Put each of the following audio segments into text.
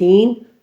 3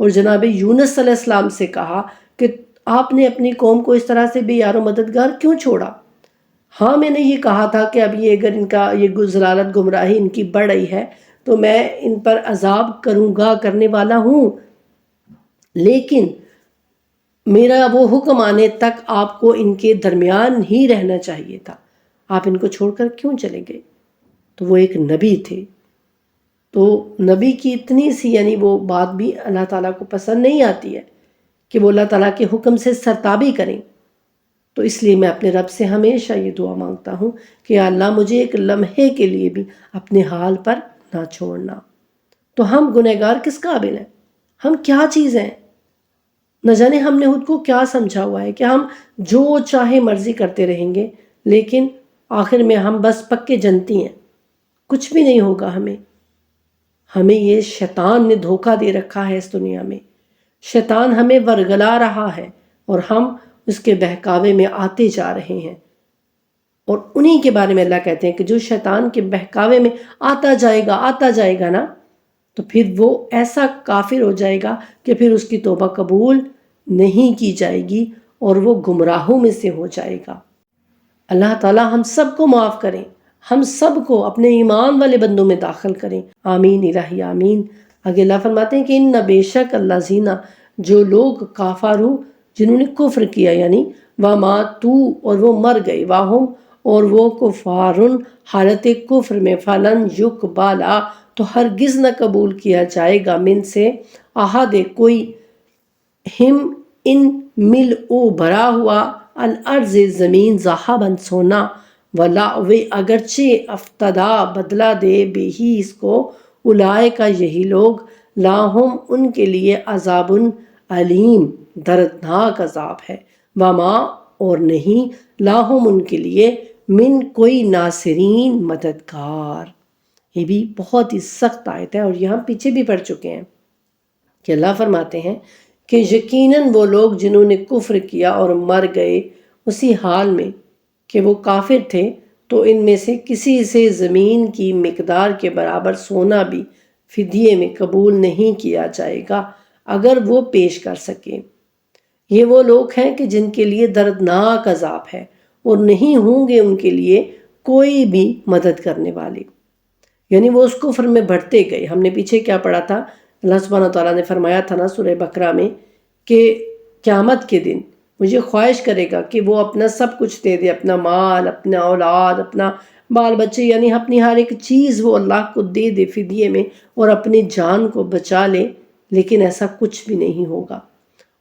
اور جناب یونس علیہ السلام سے کہا کہ آپ نے اپنی قوم کو اس طرح سے بے یار و مددگار کیوں چھوڑا؟ ہاں میں نے یہ کہا تھا کہ اب یہ اگر ان کا یہ ضلالت گمراہی ان کی بڑھ رہی ہے تو میں ان پر عذاب کروں گا، کرنے والا ہوں، لیکن میرا وہ حکم آنے تک آپ کو ان کے درمیان ہی رہنا چاہیے تھا، آپ ان کو چھوڑ کر کیوں چلے گئے؟ تو وہ ایک نبی تھے، تو نبی کی اتنی سی وہ بات بھی اللہ تعالیٰ کو پسند نہیں آتی ہے کہ وہ اللہ تعالیٰ کے حکم سے سرتابی کریں۔ تو اس لیے میں اپنے رب سے ہمیشہ یہ دعا مانگتا ہوں کہ اللہ مجھے ایک لمحے کے لیے بھی اپنے حال پر نہ چھوڑنا۔ تو ہم گنہگار کس قابل ہیں؟ ہم کیا چیز ہیں؟ نہ جانے ہم نے خود کو کیا سمجھا ہوا ہے کہ ہم جو چاہے مرضی کرتے رہیں گے، لیکن آخر میں ہم بس پکے جنتی ہیں، کچھ بھی نہیں ہوگا ہمیں یہ شیطان نے دھوکہ دے رکھا ہے، اس دنیا میں شیطان ہمیں ورگلا رہا ہے اور ہم اس کے بہکاوے میں آتے جا رہے ہیں۔ اور انہی کے بارے میں اللہ کہتے ہیں کہ جو شیطان کے بہکاوے میں آتا جائے گا نا، تو پھر وہ ایسا کافر ہو جائے گا کہ پھر اس کی توبہ قبول نہیں کی جائے گی اور وہ گمراہوں میں سے ہو جائے گا۔ اللہ تعالی ہم سب کو معاف کریں، ہم سب کو اپنے ایمان والے بندوں میں داخل کریں، آمین الہی آمین۔ آگے اللہ فرماتے ہیں کہ ان بے شک اللہ زینہ، جو لوگ کافرو جنہوں نے کفر کیا، وماتو اور وہ مر گئے، واہم اور وہ کفارن حالت کفر میں، فلن یقبلا تو ہرگز نہ قبول کیا جائے گا، من سے احد کوئی، ہم ان مل او بھرا ہوا، الارض زمین، ذہباً سونا، ولا وہ اگرچہ افتدا بدلہ دے بے ہی اس کو، اولائے کا یہی لوگ، لاہم ان کے لیے عذاب علیم دردناک عذاب ہے، وما اور نہیں، لاہم ان کے لیے، من کوئی ناصرین مددگار۔ یہ بھی بہت ہی سخت آیت ہے اور یہ ہم پیچھے بھی پڑھ چکے ہیں کہ اللہ فرماتے ہیں کہ یقیناً وہ لوگ جنہوں نے کفر کیا اور مر گئے اسی حال میں کہ وہ کافر تھے، تو ان میں سے کسی سے زمین کی مقدار کے برابر سونا بھی فدیے میں قبول نہیں کیا جائے گا اگر وہ پیش کر سکے۔ یہ وہ لوگ ہیں کہ جن کے لیے دردناک عذاب ہے اور نہیں ہوں گے ان کے لیے کوئی بھی مدد کرنے والے۔ وہ اس کفر میں بڑھتے گئے۔ ہم نے پیچھے کیا پڑھا تھا؟ اللہ سبحانہ تعالیٰ نے فرمایا تھا نا سورہ بقرہ میں کہ قیامت کے دن مجھے خواہش کرے گا کہ وہ اپنا سب کچھ دے دے، اپنا مال، اپنا اولاد، اپنا بال بچے، اپنی ہر ایک چیز وہ اللہ کو دے دے فدیے میں اور اپنی جان کو بچا لے، لیکن ایسا کچھ بھی نہیں ہوگا۔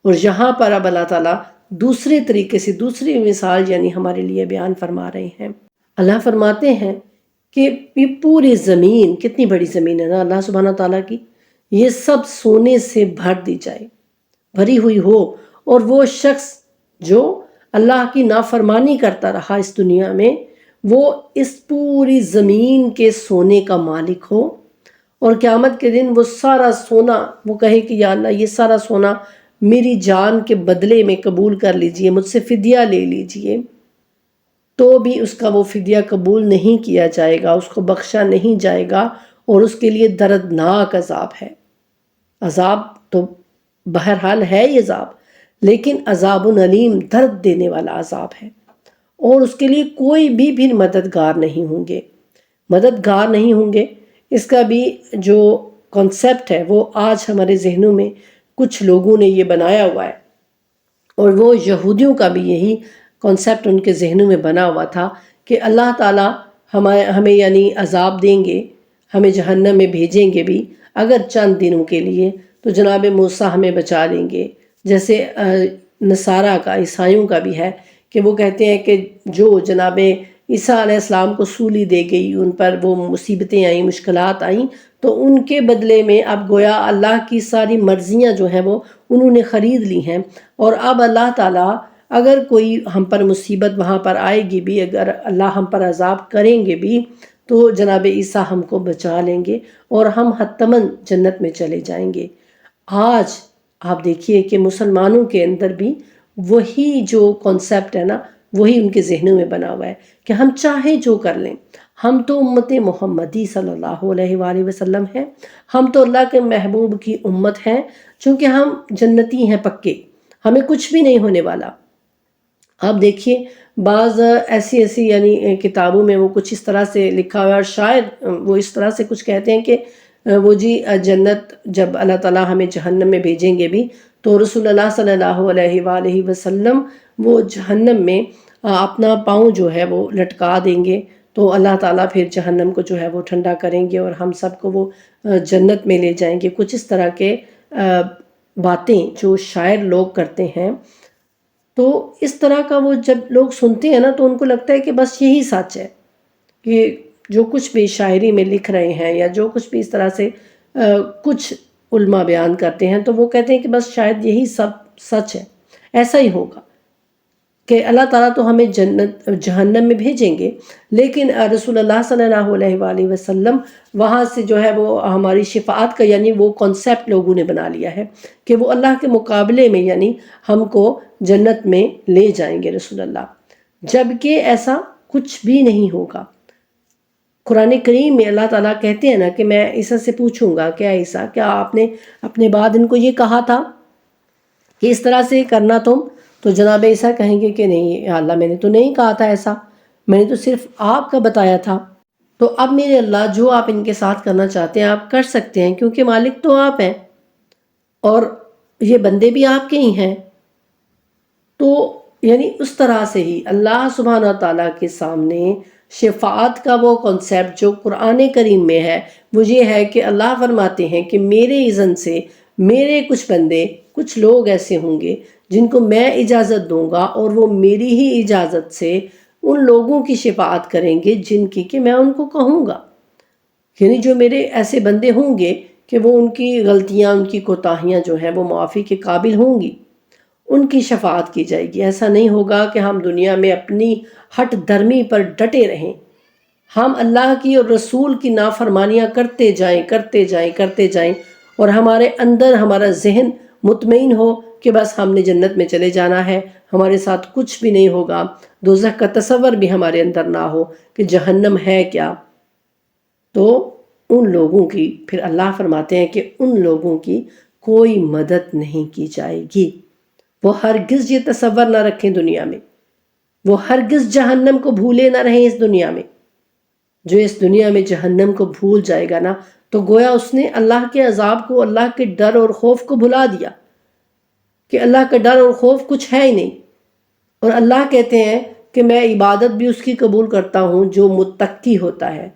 اور یہاں پر اب اللہ تعالیٰ دوسرے طریقے سے دوسری مثال ہمارے لیے بیان فرما رہے ہیں۔ اللہ فرماتے ہیں کہ یہ پوری زمین، کتنی بڑی زمین ہے نا اللہ سبحانہ تعالیٰ کی، یہ سب سونے سے بھر دی جائے، بھری ہوئی ہو، اور وہ شخص جو اللہ کی نافرمانی کرتا رہا اس دنیا میں، وہ اس پوری زمین کے سونے کا مالک ہو، اور قیامت کے دن وہ سارا سونا وہ کہے کہ یا اللہ یہ سارا سونا میری جان کے بدلے میں قبول کر لیجئے، مجھ سے فدیہ لے لیجئے، تو بھی اس کا وہ فدیہ قبول نہیں کیا جائے گا، اس کو بخشا نہیں جائے گا، اور اس کے لیے دردناک عذاب ہے۔ عذاب تو بہرحال ہے یہ عذاب، لیکن عذاب علیم، درد دینے والا عذاب ہے، اور اس کے لیے کوئی بھی پھر مددگار نہیں ہوں گے۔ اس کا بھی جو کانسیپٹ ہے وہ آج ہمارے ذہنوں میں کچھ لوگوں نے یہ بنایا ہوا ہے، اور وہ یہودیوں کا بھی یہی کانسیپٹ ان کے ذہنوں میں بنا ہوا تھا کہ اللہ تعالیٰ ہمیں عذاب دیں گے، ہمیں جہنم میں بھیجیں گے بھی اگر چند دنوں کے لیے، تو جناب موسیٰ ہمیں بچا لیں گے۔ جیسے نصارہ کا، عیسائیوں کا بھی ہے کہ وہ کہتے ہیں کہ جو جناب عیسیٰ علیہ السلام کو سولی دے گئی، ان پر وہ مصیبتیں آئیں، مشکلات آئیں، تو ان کے بدلے میں اب گویا اللہ کی ساری مرضیاں جو ہیں وہ انہوں نے خرید لی ہیں، اور اب اللہ تعالیٰ اگر کوئی ہم پر مصیبت وہاں پر آئے گی بھی، اگر اللہ ہم پر عذاب کریں گے بھی، تو جناب عیسیٰ ہم کو بچا لیں گے اور ہم حتماً جنت میں چلے جائیں گے۔ آج آپ دیکھیے کہ مسلمانوں کے اندر بھی وہی جو کانسیپٹ ہے نا، وہی ان کے ذہنوں میں بنا ہوا ہے کہ ہم چاہے جو کر لیں، ہم تو امت محمدی صلی اللہ علیہ وآلہ وسلم ہیں، ہم تو اللہ کے محبوب کی امت ہیں، چونکہ ہم جنتی ہیں پکے، ہمیں کچھ بھی نہیں ہونے والا۔ آپ دیکھیے بعض ایسی یعنی کتابوں میں وہ کچھ اس طرح سے لکھا ہوا ہے، اور شاید وہ اس طرح سے کچھ کہتے ہیں کہ وہ جی جنت جب اللہ تعالیٰ ہمیں جہنم میں بھیجیں گے بھی تو رسول اللہ صلی اللہ علیہ وآلہ وسلم وہ جہنم میں اپنا پاؤں جو ہے وہ لٹکا دیں گے، تو اللہ تعالیٰ پھر جہنم کو جو ہے وہ ٹھنڈا کریں گے اور ہم سب کو وہ جنت میں لے جائیں گے۔ کچھ اس طرح کے باتیں جو شاعر لوگ کرتے ہیں، تو اس طرح کا وہ جب لوگ سنتے ہیں نا تو ان کو لگتا ہے کہ بس یہی سچ ہے، کہ جو کچھ بھی شاعری میں لکھ رہے ہیں یا جو کچھ بھی اس طرح سے کچھ علماء بیان کرتے ہیں، تو وہ کہتے ہیں کہ بس شاید یہی سب سچ ہے، ایسا ہی ہوگا کہ اللہ تعالیٰ تو ہمیں جہنم میں بھیجیں گے، لیکن رسول اللہ صلی اللہ علیہ وآلہ وسلم وہاں سے جو ہے وہ ہماری شفاعت کا یعنی وہ کانسیپٹ لوگوں نے بنا لیا ہے کہ وہ اللہ کے مقابلے میں یعنی ہم کو جنت میں لے جائیں گے رسول اللہ، جبکہ ایسا کچھ بھی نہیں ہوگا۔ قرآن کریم میں اللہ تعالیٰ کہتے ہیں نا کہ میں عیسیٰ سے پوچھوں گا، کیا عیسیٰ کیا آپ نے اپنے بعد ان کو یہ کہا تھا کہ اس طرح سے کرنا تم؟ تو جناب عیسیٰ کہیں گے کہ نہیں یا اللہ میں نے تو نہیں کہا تھا ایسا، میں نے تو صرف آپ کا بتایا تھا۔ تو اب میرے اللہ جو آپ ان کے ساتھ کرنا چاہتے ہیں آپ کر سکتے ہیں، کیونکہ مالک تو آپ ہیں اور یہ بندے بھی آپ کے ہی ہیں۔ تو یعنی اس طرح سے ہی اللہ سبحانہ تعالیٰ کے سامنے شفاعت کا وہ کنسیپٹ جو قرآن کریم میں ہے وہ یہ ہے کہ اللہ فرماتے ہیں کہ میرے اذن سے میرے کچھ بندے کچھ لوگ ایسے ہوں گے جن کو میں اجازت دوں گا اور وہ میری ہی اجازت سے ان لوگوں کی شفاعت کریں گے جن کی کہ میں ان کو کہوں گا، یعنی جو میرے ایسے بندے ہوں گے کہ وہ ان کی غلطیاں ان کی کوتاہیاں جو ہیں وہ معافی کے قابل ہوں گی، ان کی شفاعت کی جائے گی۔ ایسا نہیں ہوگا کہ ہم دنیا میں اپنی ہٹ درمی پر ڈٹے رہیں، ہم اللہ کی اور رسول کی نافرمانیاں کرتے جائیں اور ہمارے اندر ہمارا ذہن مطمئن ہو کہ بس ہم نے جنت میں چلے جانا ہے، ہمارے ساتھ کچھ بھی نہیں ہوگا، دوزخ کا تصور بھی ہمارے اندر نہ ہو کہ جہنم ہے کیا۔ تو ان لوگوں کی پھر اللہ فرماتے ہیں کہ ان لوگوں کی کوئی مدد نہیں کی جائے گی، وہ ہرگز یہ تصور نہ رکھیں دنیا میں، وہ ہرگز جہنم کو بھولے نہ رہیں اس دنیا میں۔ جو اس دنیا میں جہنم کو بھول جائے گا نا تو گویا اس نے اللہ کے عذاب کو، اللہ کے ڈر اور خوف کو بھلا دیا کہ اللہ کا ڈر اور خوف کچھ ہے ہی نہیں۔ اور اللہ کہتے ہیں کہ میں عبادت بھی اس کی قبول کرتا ہوں جو متقی ہوتا ہے،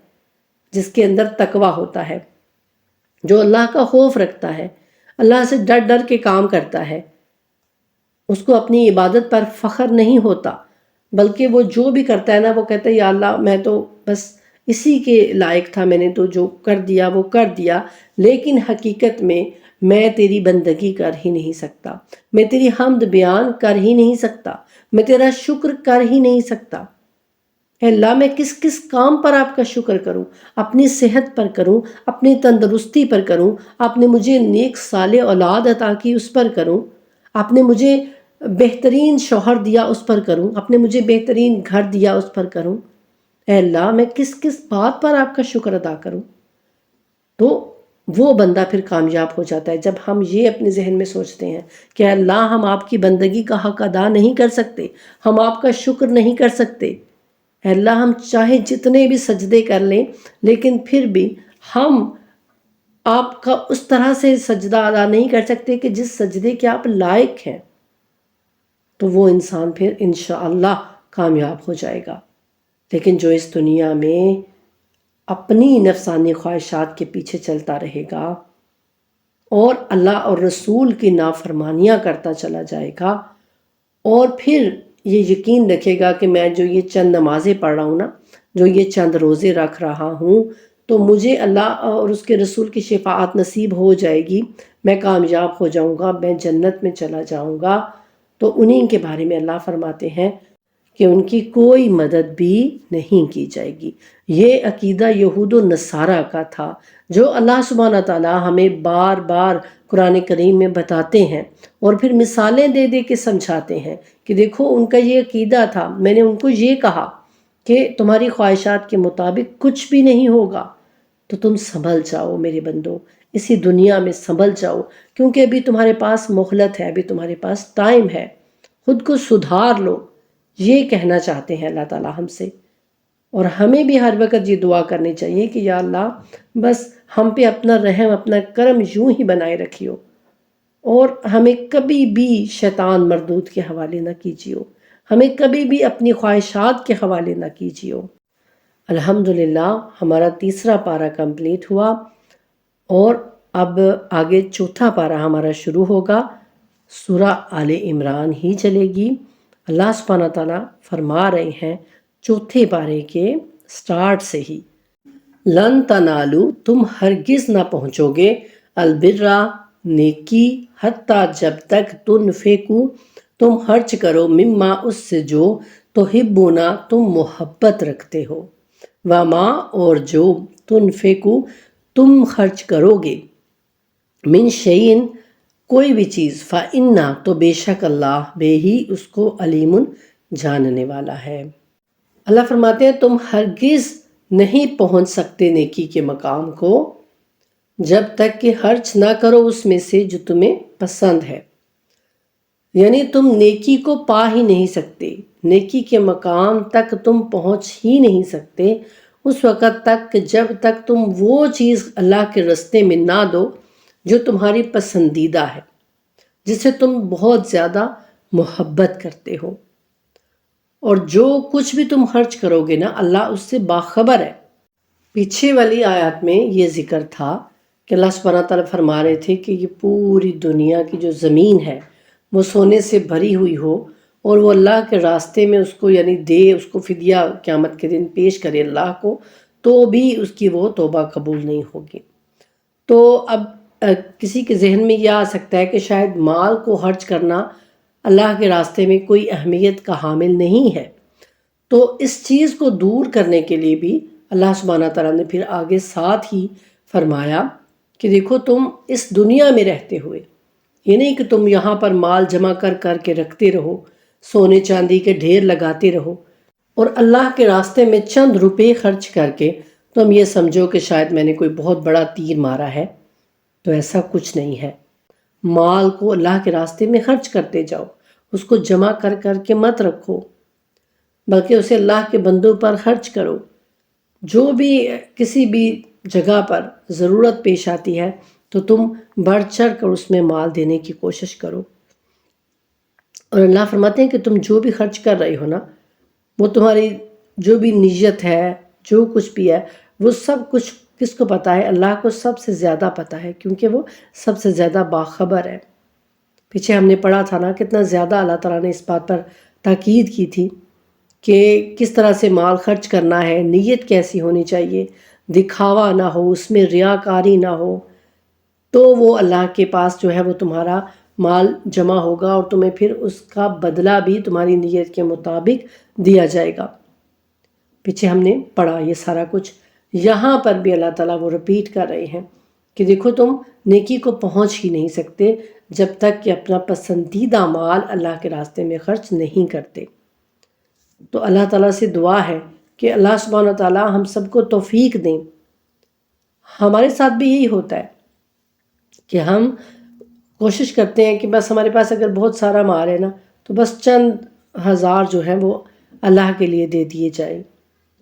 جس کے اندر تقوی ہوتا ہے، جو اللہ کا خوف رکھتا ہے، اللہ سے ڈر ڈر کے کام کرتا ہے، اس کو اپنی عبادت پر فخر نہیں ہوتا، بلکہ وہ جو بھی کرتا ہے نا وہ کہتا ہے یا اللہ میں تو بس اسی کے لائق تھا، میں نے تو جو کر دیا وہ کر دیا، لیکن حقیقت میں تیری بندگی کر ہی نہیں سکتا، میں تیری حمد بیان کر ہی نہیں سکتا، میں تیرا شکر کر ہی نہیں سکتا۔ اے اللہ میں کس کس کام پر آپ کا شکر کروں؟ اپنی صحت پر کروں، اپنی تندرستی پر کروں، آپ نے مجھے نیک صالح اولاد عطا کی اس پر کروں، آپ نے مجھے بہترین شوہر دیا اس پر کروں، آپ نے مجھے بہترین گھر دیا اس پر کروں، اے اللہ میں کس کس بات پر آپ کا شکر ادا کروں؟ تو وہ بندہ پھر کامیاب ہو جاتا ہے جب ہم یہ اپنے ذہن میں سوچتے ہیں کہ اللہ ہم آپ کی بندگی کا حق ادا نہیں کر سکتے، ہم آپ کا شکر نہیں کر سکتے، اے اللہ ہم چاہے جتنے بھی سجدے کر لیں لیکن پھر بھی ہم آپ کا اس طرح سے سجدہ ادا نہیں کر سکتے کہ جس سجدے کے آپ لائق ہیں، تو وہ انسان پھر انشاءاللہ کامیاب ہو جائے گا۔ لیکن جو اس دنیا میں اپنی نفسانی خواہشات کے پیچھے چلتا رہے گا اور اللہ اور رسول کی نافرمانیاں کرتا چلا جائے گا اور پھر یہ یقین رکھے گا کہ میں جو یہ چند نمازیں پڑھ رہا ہوں نا، جو یہ چند روزے رکھ رہا ہوں تو مجھے اللہ اور اس کے رسول کی شفاعت نصیب ہو جائے گی، میں کامیاب ہو جاؤں گا، میں جنت میں چلا جاؤں گا، تو انہیں کے بارے میں اللہ فرماتے ہیں کہ ان کی کوئی مدد بھی نہیں کی جائے گی۔ یہ عقیدہ یہود و نصارہ کا تھا جو اللہ سبحانہ تعالیٰ ہمیں بار بار قرآن کریم میں بتاتے ہیں اور پھر مثالیں دے دے کے سمجھاتے ہیں کہ دیکھو ان کا یہ عقیدہ تھا، میں نے ان کو یہ کہا کہ تمہاری خواہشات کے مطابق کچھ بھی نہیں ہوگا، تو تم سنبھل جاؤ میرے بندو، اسی دنیا میں سنبھل جاؤ، کیونکہ ابھی تمہارے پاس مہلت ہے، ابھی تمہارے پاس ٹائم ہے، خود کو سدھار لو۔ یہ کہنا چاہتے ہیں اللہ تعالیٰ ہم سے، اور ہمیں بھی ہر وقت یہ دعا کرنی چاہیے کہ یا اللہ بس ہم پہ اپنا رحم، اپنا کرم یوں ہی بنائے رکھیو، اور ہمیں کبھی بھی شیطان مردود کے حوالے نہ کیجیو، ہمیں کبھی بھی اپنی خواہشات کے حوالے نہ کیجیو۔ الحمدللہ ہمارا تیسرا پارہ کمپلیٹ ہوا، اور اب آگے چوتھا پارہ ہمارا شروع ہوگا، سورہ آل عمران ہی چلے گی۔ اللہ سبحانہ تعالیٰ فرما رہے ہیں چوتھے پارے کے سٹارٹ سے ہی، لن تنالو، تم ہرگز نہ پہنچو گے، البرا، نیکی، حتیٰ، جب تک، تنفقو، تم خرچ کرو، مما، اس سے جو، تحبونا، تم محبت رکھتے ہو، وما، اور جو، تنفقو، تم خرچ کرو گے، من شیئن، کوئی بھی چیز، فإنہ، تو بے شک اللہ، بے ہی اس کو، علیم، جاننے والا ہے۔ اللہ فرماتے ہیں تم ہرگز نہیں پہنچ سکتے نیکی کے مقام کو جب تک کہ خرچ نہ کرو اس میں سے جو تمہیں پسند ہے، یعنی تم نیکی کو پا ہی نہیں سکتے، نیکی کے مقام تک تم پہنچ ہی نہیں سکتے اس وقت تک جب تک تم وہ چیز اللہ کے راستے میں نہ دو جو تمہاری پسندیدہ ہے، جس سے تم بہت زیادہ محبت کرتے ہو، اور جو کچھ بھی تم خرچ کرو گے نا اللہ اس سے باخبر ہے۔ پیچھے والی آیات میں یہ ذکر تھا کہ اللہ سبحانہ تعالیٰ فرما رہے تھے کہ یہ پوری دنیا کی جو زمین ہے وہ سونے سے بھری ہوئی ہو، اور وہ اللہ کے راستے میں اس کو یعنی دے، اس کو فدیہ قیامت کے دن پیش کرے اللہ کو، تو بھی اس کی وہ توبہ قبول نہیں ہوگی۔ تو اب کسی کے ذہن میں یہ آ سکتا ہے کہ شاید مال کو خرچ کرنا اللہ کے راستے میں کوئی اہمیت کا حامل نہیں ہے، تو اس چیز کو دور کرنے کے لیے بھی اللہ سبحانہ تعالیٰ نے پھر آگے ساتھ ہی فرمایا کہ دیکھو تم اس دنیا میں رہتے ہوئے، یہ نہیں کہ تم یہاں پر مال جمع کر کر کے رکھتے رہو، سونے چاندی کے ڈھیر لگاتے رہو، اور اللہ کے راستے میں چند روپے خرچ کر کے تم یہ سمجھو کہ شاید میں نے کوئی بہت بڑا تیر مارا ہے، تو ایسا کچھ نہیں ہے۔ مال کو اللہ کے راستے میں خرچ کرتے جاؤ، اس کو جمع کر کر کے مت رکھو، بلکہ اسے اللہ کے بندوں پر خرچ کرو۔ جو بھی کسی بھی جگہ پر ضرورت پیش آتی ہے تو تم بڑھ چڑھ کر اس میں مال دینے کی کوشش کرو، اور اللہ فرماتے ہیں کہ تم جو بھی خرچ کر رہے ہو نا، وہ تمہاری جو بھی نیت ہے، جو کچھ بھی ہے، وہ سب کچھ کس کو پتہ ہے؟ اللہ کو سب سے زیادہ پتہ ہے، کیونکہ وہ سب سے زیادہ باخبر ہے۔ پیچھے ہم نے پڑھا تھا نا کتنا زیادہ اللہ تعالیٰ نے اس بات پر تاکید کی تھی کہ کس طرح سے مال خرچ کرنا ہے، نیت کیسی ہونی چاہیے، دکھاوا نہ ہو، اس میں ریاکاری نہ ہو، تو وہ اللہ کے پاس جو ہے وہ تمہارا مال جمع ہوگا، اور تمہیں پھر اس کا بدلہ بھی تمہاری نیت کے مطابق دیا جائے گا۔ پیچھے ہم نے پڑھا یہ سارا کچھ، یہاں پر بھی اللہ تعالیٰ وہ رپیٹ کر رہے ہیں کہ دیکھو تم نیکی کو پہنچ ہی نہیں سکتے جب تک کہ اپنا پسندیدہ مال اللہ کے راستے میں خرچ نہیں کرتے۔ تو اللہ تعالیٰ سے دعا ہے کہ اللہ سبحانہ تعالیٰ ہم سب کو توفیق دیں۔ ہمارے ساتھ بھی یہی ہوتا ہے کہ ہم کوشش کرتے ہیں کہ بس ہمارے پاس اگر بہت سارا مال ہے نا تو بس چند ہزار جو ہیں وہ اللہ کے لیے دے دیے جائیں،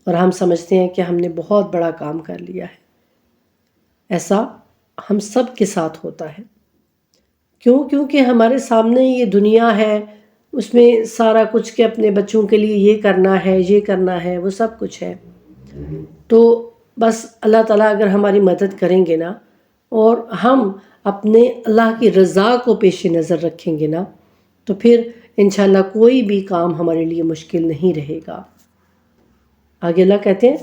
اور ہم سمجھتے ہیں کہ ہم نے بہت بڑا کام کر لیا ہے۔ ایسا ہم سب کے ساتھ ہوتا ہے، کیونکہ ہمارے سامنے یہ دنیا ہے، اس میں سارا کچھ کہ اپنے بچوں کے لیے یہ کرنا ہے، یہ کرنا ہے، وہ سب کچھ ہے۔ تو بس اللہ تعالیٰ اگر ہماری مدد کریں گے نا، اور ہم اپنے اللہ کی رضا کو پیش نظر رکھیں گے نا، تو پھر انشاءاللہ کوئی بھی کام ہمارے لیے مشکل نہیں رہے گا۔ آگے اللہ کہتے ہیں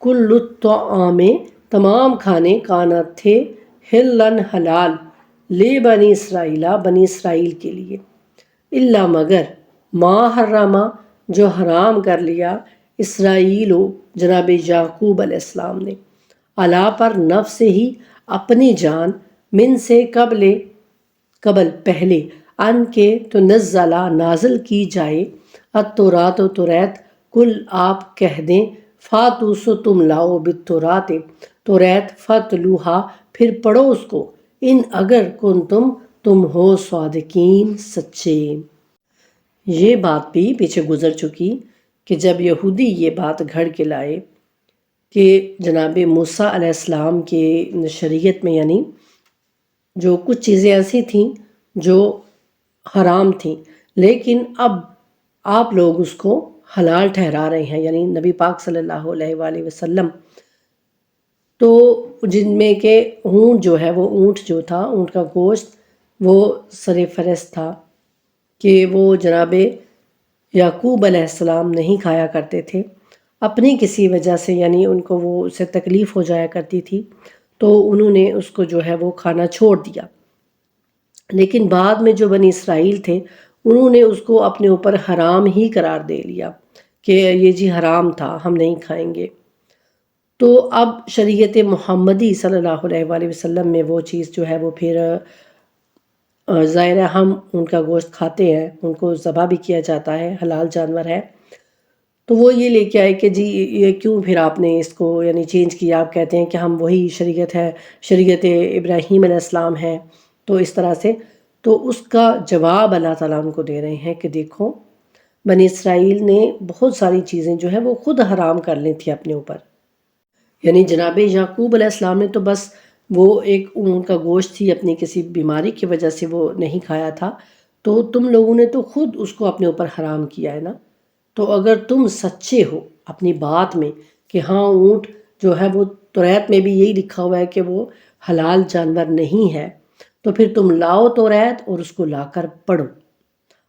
کل الطعام، تمام کھانے، کانت تھے، حلن، حلال، لے بنی اسرائیل، بنی اسرائیل کے لیے، الا مگر، ما حرما، جو حرام کر لیا، اسرائیل، جناب یعقوب علیہ السلام نے، علا، پر، نفس ہی، اپنی جان، من، سے، قبل، پہلے، ان کے، تو نزلہ، نازل کی جائے، التورات، توریت، کل آپ کہہ دیں فاتو سو تم لاؤ بالتورات توریت فتلوہا پھر پڑھو اس کو ان اگر تم ہو صادقین سچے۔ یہ بات بھی پیچھے گزر چکی کہ جب یہودی یہ بات گھڑ کے لائے کہ جناب موسیٰ علیہ السلام کے شریعت میں یعنی جو کچھ چیزیں ایسی تھیں جو حرام تھیں لیکن اب آپ لوگ اس کو حلال ٹھہرا رہے ہیں، یعنی نبی پاک صلی اللہ علیہ وآلہ وسلم، تو جن میں کہ اونٹ جو ہے وہ اونٹ جو تھا، اونٹ کا گوشت وہ سر فہرست تھا کہ وہ جناب یعقوب علیہ السلام نہیں کھایا کرتے تھے اپنی کسی وجہ سے، یعنی ان کو وہ اسے تکلیف ہو جایا کرتی تھی تو انہوں نے اس کو جو ہے وہ کھانا چھوڑ دیا۔ لیکن بعد میں جو بنی اسرائیل تھے انہوں نے اس کو اپنے اوپر حرام ہی قرار دے لیا کہ یہ جی حرام تھا، ہم نہیں کھائیں گے۔ تو اب شریعت محمدی صلی اللہ علیہ وآلہ وسلم میں وہ چیز جو ہے وہ پھر ظاہر ہے ہم ان کا گوشت کھاتے ہیں، ان کو ذبح بھی کیا جاتا ہے، حلال جانور ہے، تو وہ یہ لے کے آئے کہ جی یہ کیوں پھر آپ نے اس کو یعنی چینج کیا، آپ کہتے ہیں کہ ہم وہی شریعت ہے، شریعت ابراہیم علیہ السلام ہے، تو اس طرح سے تو اس کا جواب اللہ تعالیٰ ان کو دے رہے ہیں کہ دیکھو بنی اسرائیل نے بہت ساری چیزیں جو ہے وہ خود حرام کر لی تھی اپنے اوپر، یعنی جناب یعقوب علیہ السلام نے تو بس وہ ایک اون کا گوشت تھی، اپنی کسی بیماری کی وجہ سے وہ نہیں کھایا تھا، تو تم لوگوں نے تو خود اس کو اپنے اوپر حرام کیا ہے نا۔ تو اگر تم سچے ہو اپنی بات میں کہ ہاں اونٹ جو ہے وہ توریت میں بھی یہی لکھا ہوا ہے کہ وہ حلال جانور نہیں ہے، تو پھر تم لاؤ توریت اور اس کو لا کر پڑھو۔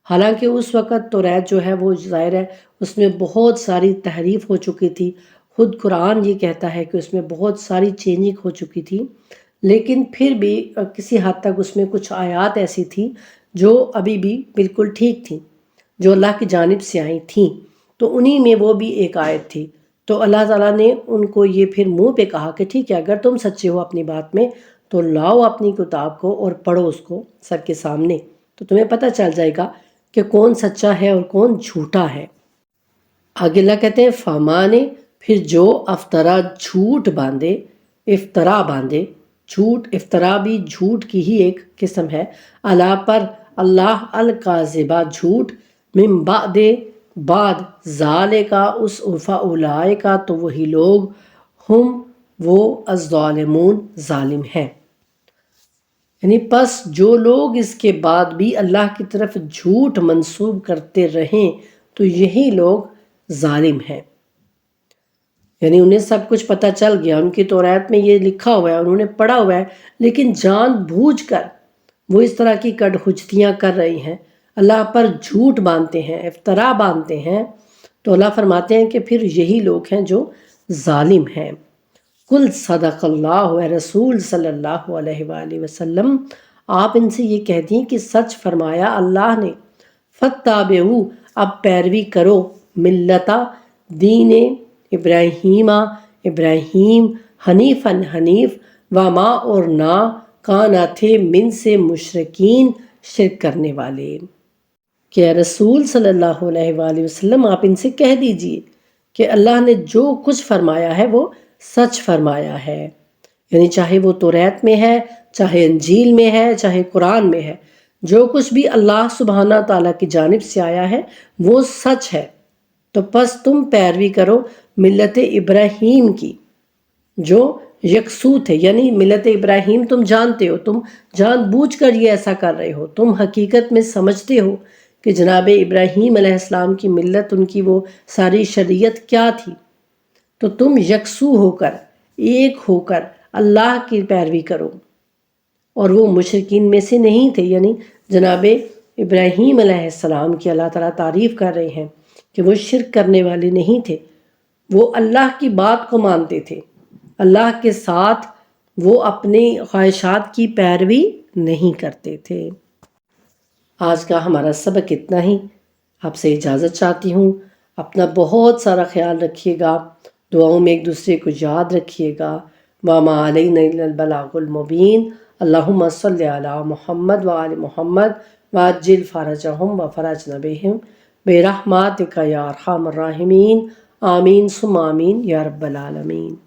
حالانکہ اس وقت توریت جو ہے وہ ظاہر ہے اس میں بہت ساری تحریف ہو چکی تھی، خود قرآن یہ کہتا ہے کہ اس میں بہت ساری چینجنگ ہو چکی تھی، لیکن پھر بھی کسی حد تک اس میں کچھ آیات ایسی تھیں جو ابھی بھی بالکل ٹھیک تھیں، جو اللہ کی جانب سے آئی تھیں، تو انہی میں وہ بھی ایک آیت تھی۔ تو اللہ تعالیٰ نے ان کو یہ پھر منہ پہ کہا کہ ٹھیک ہے اگر تم سچے ہو اپنی بات میں تو لاؤ اپنی کتاب کو اور پڑھو اس کو سر کے سامنے، تو تمہیں پتہ چل جائے گا کہ کون سچا ہے اور کون جھوٹا ہے۔ آگے اللہ کہتے ہیں فامانے پھر جو افطرا جھوٹ باندھے، افطرا باندھے، جھوٹ افطرا بھی جھوٹ کی ہی ایک قسم ہے، اللہ پر اللہ الکاذبہ جھوٹ، من بعد ذالے کا اس فاولائے کا تو وہی لوگ ہم وہ الظالمون ظالم ہیں، یعنی پس جو لوگ اس کے بعد بھی اللہ کی طرف جھوٹ منسوب کرتے رہیں تو یہی لوگ ظالم ہیں، یعنی انہیں سب کچھ پتہ چل گیا، ان کی توریت میں یہ لکھا ہوا ہے، انہوں نے پڑھا ہوا ہے، لیکن جان بوجھ کر وہ اس طرح کی کڑ حجتیاں کر رہی ہیں، اللہ پر جھوٹ باندھتے ہیں، افترا باندھتے ہیں، تو اللہ فرماتے ہیں کہ پھر یہی لوگ ہیں جو ظالم ہیں۔ کل صدق اللہ اے رسول صلی اللہ علیہ وآلہ وسلم، آپ ان سے یہ کہہ دیں کہ سچ فرمایا اللہ نے، فتابعوا اب پیروی کرو، ملتا دین ابراہیم حنیفاً حنیف، وما اور نہ کانا تھے من سے مشرکین شرک کرنے والے، کہ اے رسول صلی اللہ علیہ وآلہ وسلم آپ ان سے کہہ دیجئے کہ اللہ نے جو کچھ فرمایا ہے وہ سچ فرمایا ہے، یعنی چاہے وہ توریت میں ہے، چاہے انجیل میں ہے، چاہے قرآن میں ہے، جو کچھ بھی اللہ سبحانہ تعالیٰ کی جانب سے آیا ہے وہ سچ ہے، تو پس تم پیروی کرو ملت ابراہیم کی جو یکسو تھے، یعنی ملت ابراہیم تم جانتے ہو، تم جان بوجھ کر یہ ایسا کر رہے ہو، تم حقیقت میں سمجھتے ہو کہ جناب ابراہیم علیہ السلام کی ملت، ان کی وہ ساری شریعت کیا تھی، تو تم یکسو ہو کر ایک ہو کر اللہ کی پیروی کرو، اور وہ مشرکین میں سے نہیں تھے، یعنی جناب ابراہیم علیہ السلام کی اللہ تعالیٰ تعریف کر رہے ہیں کہ وہ شرک کرنے والے نہیں تھے، وہ اللہ کی بات کو مانتے تھے، اللہ کے ساتھ وہ اپنی خواہشات کی پیروی نہیں کرتے تھے۔ آج کا ہمارا سبق اتنا ہی، آپ سے اجازت چاہتی ہوں، اپنا بہت سارا خیال رکھیے گا، دعاؤں میں ایک دوسرے کو یاد رکھیے گا، وَمَا عَلَيْنَا إِلَّا الْبَلَاغُ الْمُبِينُ، اللہم صلی علی محمد وآل محمد وعجل فرجہم وفرجنا بہم برحمتک یا ارحم الراحمین، آمین ثم آمین یا رب العالمین۔